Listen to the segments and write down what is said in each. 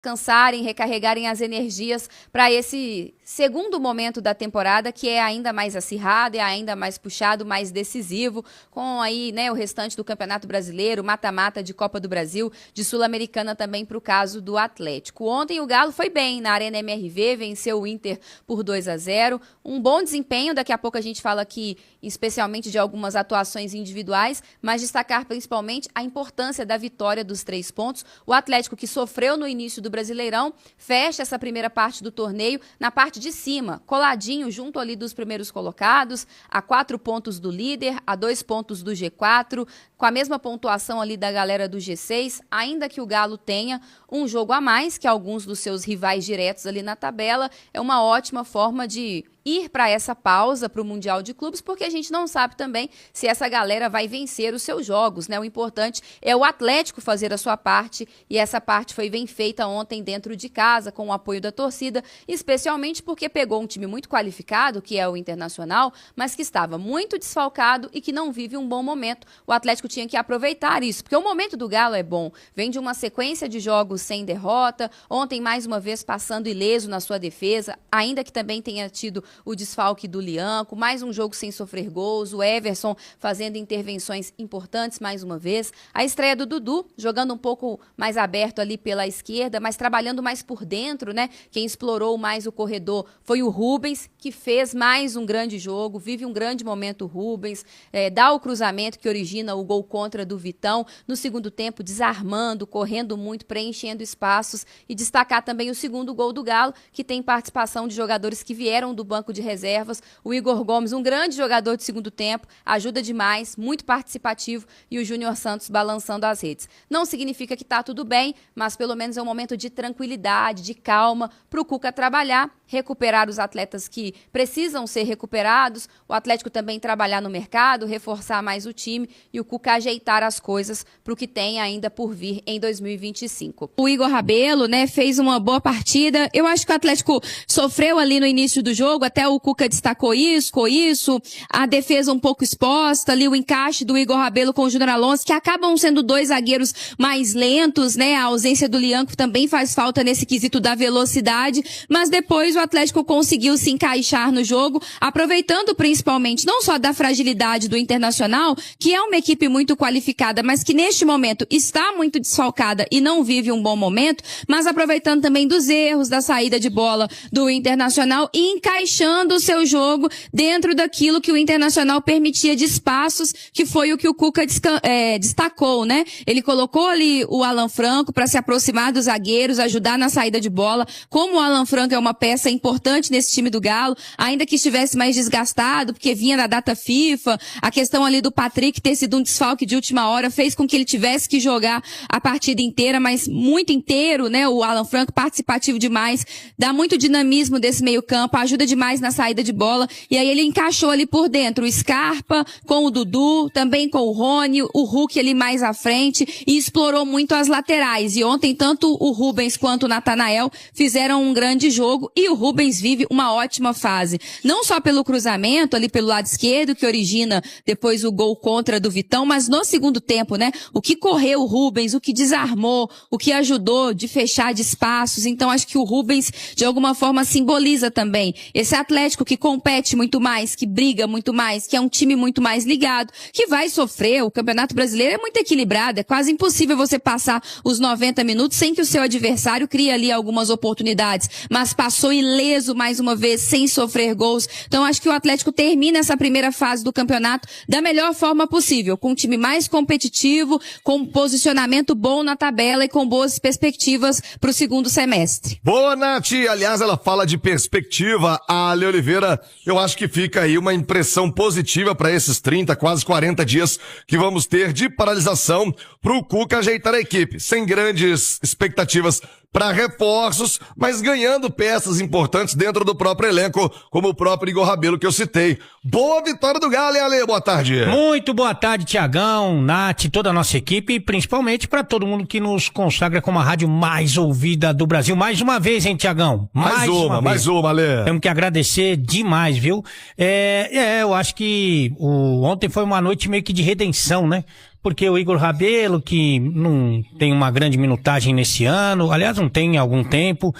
descansarem, recarregarem as energias para esse segundo momento da temporada, que é ainda mais acirrado, é ainda mais puxado, mais decisivo, com aí, né, o restante do Campeonato Brasileiro, mata-mata de Copa do Brasil, de Sul-Americana também para o caso do Atlético. Ontem o Galo foi bem na Arena MRV, venceu o Inter por 2-0, um bom desempenho, daqui a pouco a gente fala aqui especialmente de algumas atuações individuais, mas destacar principalmente a importância da vitória dos 3 pontos. O Atlético, que sofreu no início do Brasileirão, fecha essa primeira parte do torneio na parte de cima, coladinho junto ali dos primeiros colocados, a 4 pontos do líder, a 2 pontos do G4, com a mesma pontuação ali da galera do G6, ainda que o Galo tenha um jogo a mais que alguns dos seus rivais diretos ali na tabela, é uma ótima forma de ir para essa pausa para o Mundial de Clubes, porque a gente não sabe também se essa galera vai vencer os seus jogos, né? O importante é o Atlético fazer a sua parte, e essa parte foi bem feita ontem dentro de casa, com o apoio da torcida, especialmente porque pegou um time muito qualificado, que é o Internacional, mas que estava muito desfalcado e que não vive um bom momento. O Atlético tinha que aproveitar isso, porque o momento do Galo é bom, vem de uma sequência de jogos sem derrota, ontem mais uma vez passando ileso na sua defesa, ainda que também tenha tido o desfalque do Lianco, mais um jogo sem sofrer gols, o Everson fazendo intervenções importantes mais uma vez, a estreia do Dudu, jogando um pouco mais aberto ali pela esquerda, mas trabalhando mais por dentro, né? Quem explorou mais o corredor foi o Rubens, que fez mais um grande jogo, vive um grande momento o Rubens, dá o cruzamento que origina o gol contra do Vitão, no segundo tempo desarmando, correndo muito, preenchendo espaços, e destacar também o segundo gol do Galo, que tem participação de jogadores que vieram do banco de reservas, o Igor Gomes, um grande jogador de segundo tempo, ajuda demais, muito participativo, e o Júnior Santos balançando as redes. Não significa que está tudo bem, mas pelo menos é um momento de tranquilidade, de calma, para o Cuca trabalhar, recuperar os atletas que precisam ser recuperados, o Atlético também trabalhar no mercado, reforçar mais o time e o Cuca ajeitar as coisas para o que tem ainda por vir em 2025. O Igor Rabelo, né, fez uma boa partida. Eu acho que o Atlético sofreu ali no início do jogo, até o Cuca destacou isso, a defesa um pouco exposta, ali o encaixe do Igor Rabelo com o Júnior Alonso, que acabam sendo 2 zagueiros mais lentos, né, a ausência do Lianco também faz falta nesse quesito da velocidade, mas depois o Atlético conseguiu se encaixar no jogo, aproveitando principalmente não só da fragilidade do Internacional, que é uma equipe muito qualificada, mas que neste momento está muito desfalcada e não vive um bom momento, mas aproveitando também dos erros da saída de bola do Internacional e encaixando o seu jogo dentro daquilo que o Internacional permitia de espaços, que foi o que o Cuca destacou, né? Ele colocou ali o Alan Franco para se aproximar dos zagueiros, ajudar na saída de bola. Como o Alan Franco é uma peça importante nesse time do Galo, ainda que estivesse mais desgastado, porque vinha da data FIFA, a questão ali do Patrick ter sido um desfalque de última hora fez com que ele tivesse que jogar a partida inteira, mas muito inteiro, né? O Alan Franco participativo demais, dá muito dinamismo desse meio campo, ajuda demais na saída de bola, e aí ele encaixou ali por dentro o Scarpa com o Dudu, também com o Rony, o Hulk ali mais à frente, e explorou muito as laterais, e ontem tanto o Rubens quanto o Natanael fizeram um grande jogo, e o Rubens vive uma ótima fase, não só pelo cruzamento ali pelo lado esquerdo, que origina depois o gol contra do Vitão, mas no segundo tempo, né, o que correu o Rubens, o que desarmou, o que ajudou de fechar de espaços. Então acho que o Rubens de alguma forma simboliza também esse Atlético que compete muito mais, que briga muito mais, que é um time muito mais ligado, que vai sofrer. O Campeonato Brasileiro é muito equilibrado, é quase impossível você passar os 90 minutos sem que o seu adversário crie ali algumas oportunidades, mas passou ileso mais uma vez, sem sofrer gols. Então acho que o Atlético termina essa primeira fase do campeonato da melhor forma possível, com um time mais competitivo, com um posicionamento bom na tabela e com boas perspectivas para o segundo semestre. Boa, Nath! Aliás, ela fala de perspectiva. A Ale Oliveira, eu acho que fica aí uma impressão positiva para esses 30, quase 40 dias que vamos ter de paralisação para o Cuca ajeitar a equipe, sem grandes expectativas para reforços, mas ganhando peças importantes dentro do próprio elenco, como o próprio Igor Rabelo que eu citei. Boa vitória do Galo, hein, Ale? Boa tarde. Muito boa tarde, Tiagão, Nath, toda a nossa equipe e principalmente para todo mundo que nos consagra como a rádio mais ouvida do Brasil. Mais uma vez, hein, Tiagão? Mais uma, Ale. Temos que agradecer demais, viu? Eu acho que ontem foi uma noite meio que de redenção, né? porque o Igor Rabelo, que não tem uma grande minutagem nesse ano, aliás, não tem há algum tempo,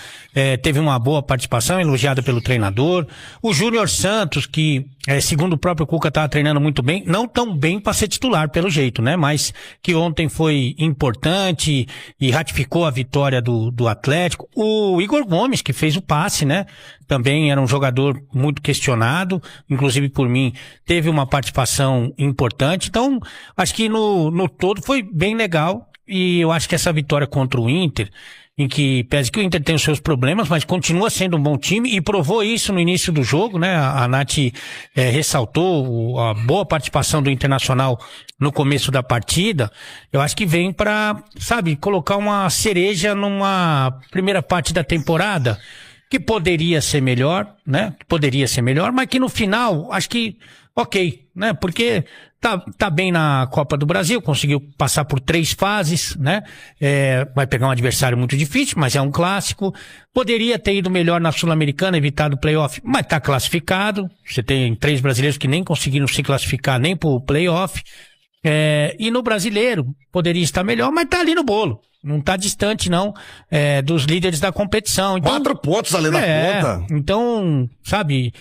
teve uma boa participação, elogiada pelo treinador. O Júnior Santos, que, segundo o próprio Cuca, estava treinando muito bem, não tão bem para ser titular, pelo jeito, né? Mas que ontem foi importante e ratificou a vitória do Atlético. O Igor Gomes, que fez o passe, né? Também era um jogador muito questionado, inclusive por mim, teve uma participação importante. Então, acho que no todo foi bem legal, e eu acho que essa vitória contra o Inter, em que, pese que o Inter tem os seus problemas, mas continua sendo um bom time, e provou isso no início do jogo, né? A Nath ressaltou a boa participação do Internacional no começo da partida. Eu acho que vem para, sabe, colocar uma cereja numa primeira parte da temporada, que poderia ser melhor, né? Poderia ser melhor, mas que no final, acho que, ok, né? Porque tá bem na Copa do Brasil, conseguiu passar por 3 fases, né? Vai pegar um adversário muito difícil, mas é um clássico. Poderia ter ido melhor na Sul-Americana, evitado o playoff, mas tá classificado. Você tem 3 brasileiros que nem conseguiram se classificar nem pro playoff. E no Brasileiro, poderia estar melhor, mas tá ali no bolo. Não tá distante, não, dos líderes da competição. Então, 4 pontos além da conta. Então, sabe,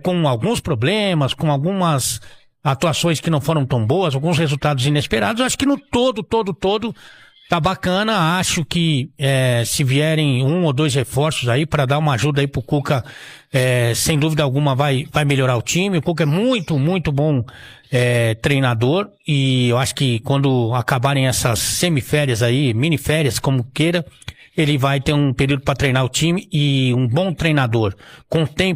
com alguns problemas, com algumas atuações que não foram tão boas, alguns resultados inesperados, acho que no todo, tá bacana. Acho que se vierem 1 ou 2 reforços aí para dar uma ajuda aí pro Cuca, sem dúvida alguma vai melhorar o time. O Cuca é muito, muito bom treinador, e eu acho que quando acabarem essas semiférias aí, miniférias, como queira, ele vai ter um período para treinar o time, e um bom treinador com tempo